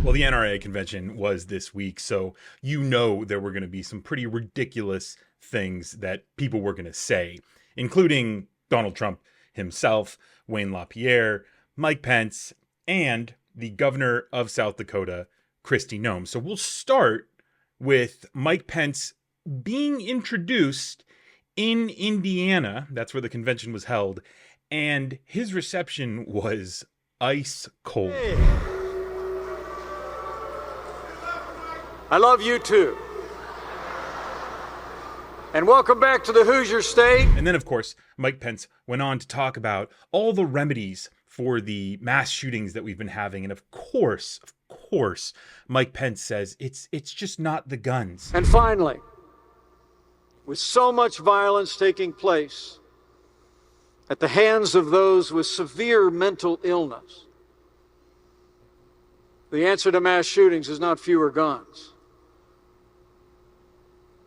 Well, the NRA convention was this week, so you know there were going to be some pretty ridiculous things that people were going to say, including Donald Trump himself, Wayne LaPierre, Mike Pence, and the governor of South Dakota, Kristi Noem. So we'll start with Mike Pence being introduced in Indiana. That's where the convention was held. And his reception was ice cold. Hey. I love you too. And welcome back to the Hoosier State. And then, of course, Mike Pence went on to talk about all the remedies for the mass shootings that we've been having. And of course, Mike Pence says it's just not the guns. And finally, with so much violence taking place at the hands of those with severe mental illness, the answer to mass shootings is not fewer guns,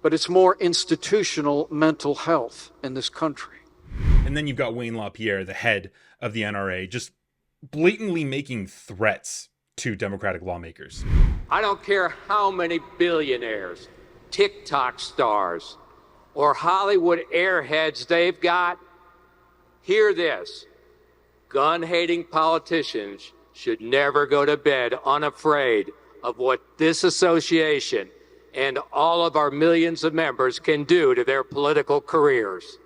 but it's more institutional mental health in this country. And then you've got Wayne LaPierre, the head of the NRA, just blatantly making threats to Democratic lawmakers. I don't care how many billionaires, TikTok stars, or Hollywood airheads they've got. Hear this. Gun-hating politicians should never go to bed unafraid of what this association and all of our millions of members can do to their political careers.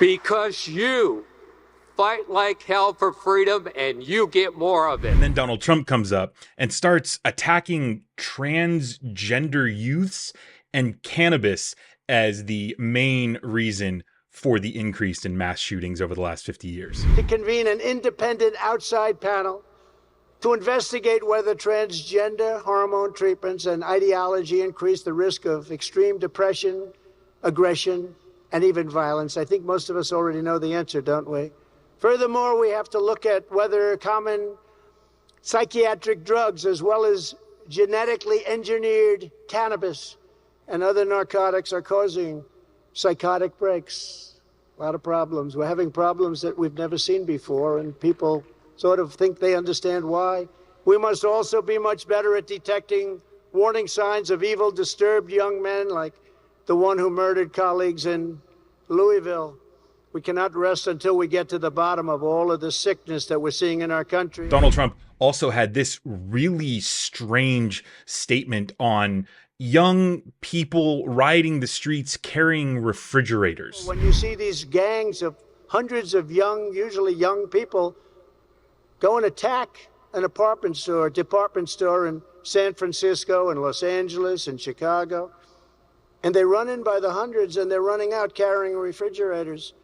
Because you fight like hell for freedom and you get more of it. And then Donald Trump comes up and starts attacking transgender youths and cannabis as the main reason for the increase in mass shootings over the last 50 years. To convene an independent outside panel to investigate whether transgender hormone treatments and ideology increase the risk of extreme depression, aggression, and even violence. I think most of us already know the answer, don't we? Furthermore, we have to look at whether common psychiatric drugs, as well as genetically engineered cannabis and other narcotics, are causing psychotic breaks. A lot of problems. We're having problems that we've never seen before, and people sort of think they understand why. We must also be much better at detecting warning signs of evil, disturbed young men like the one who murdered colleagues in Louisville. We cannot rest until we get to the bottom of all of the sickness that we're seeing in our country. Donald Trump also had this really strange statement on young people riding the streets carrying refrigerators. When you see these gangs of hundreds of young, usually young people, go and attack an department store in San Francisco and Los Angeles and Chicago, and they run in by the hundreds, and they're running out carrying refrigerators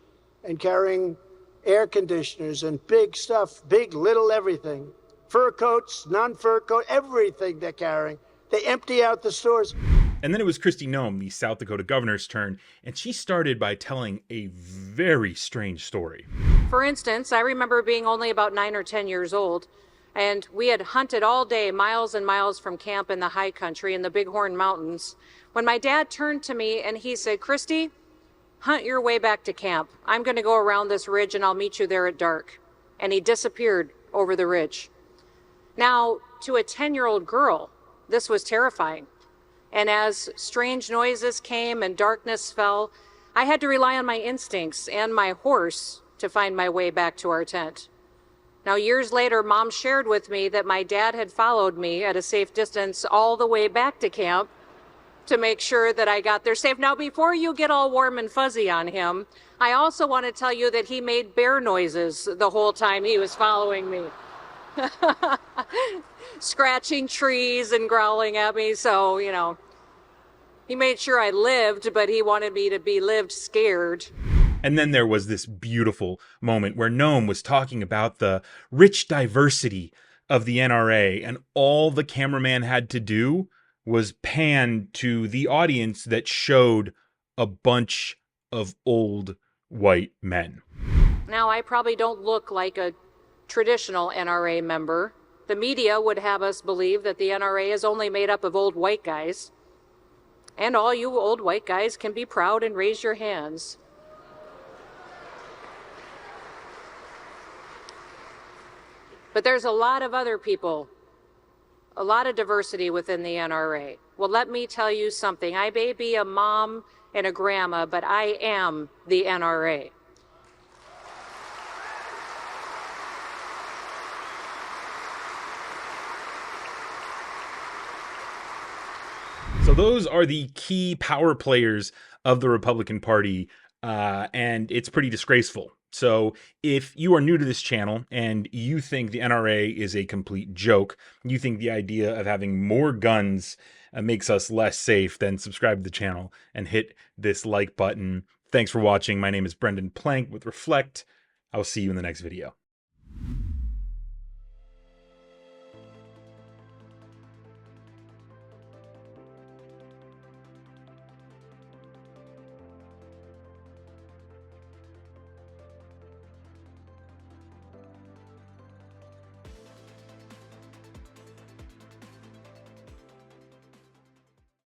and carrying air conditioners and big stuff, big, little, everything. Fur coats, non-fur coat, everything they're carrying. They empty out the stores. And then it was Kristi Noem, the South Dakota governor's turn, and she started by telling a very strange story. For instance, I remember being only about 9 or 10 years old, and we had hunted all day miles and miles from camp in the high country in the Bighorn Mountains, when my dad turned to me and he said, "Kristi, hunt your way back to camp. I'm going to go around this ridge and I'll meet you there at dark." And he disappeared over the ridge. Now, to a 10-year-old girl, this was terrifying. And as strange noises came and darkness fell, I had to rely on my instincts and my horse to find my way back to our tent. Now, years later, Mom shared with me that my dad had followed me at a safe distance all the way back to camp to make sure that I got there safe. Now, before you get all warm and fuzzy on him, I also want to tell you that he made bear noises the whole time he was following me. Scratching trees and growling at me. So, you know, he made sure I lived, but he wanted me to be lived scared. And then there was this beautiful moment where Noem was talking about the rich diversity of the NRA, and all the cameraman had to do was pan to the audience that showed a bunch of old white men. Now, I probably don't look like a traditional NRA member. The media would have us believe that the NRA is only made up of old white guys. And all you old white guys can be proud and raise your hands. But there's a lot of other people, a lot of diversity within the NRA. Well, let me tell you something. I may be a mom and a grandma, but I am the NRA. So those are the key power players of the Republican Party, and it's pretty disgraceful. So if you are new to this channel and you think the NRA is a complete joke, you think the idea of having more guns makes us less safe, then subscribe to the channel and hit this like button. Thanks for watching. My name is Brendan Plank with Reflect. I will see you in the next video.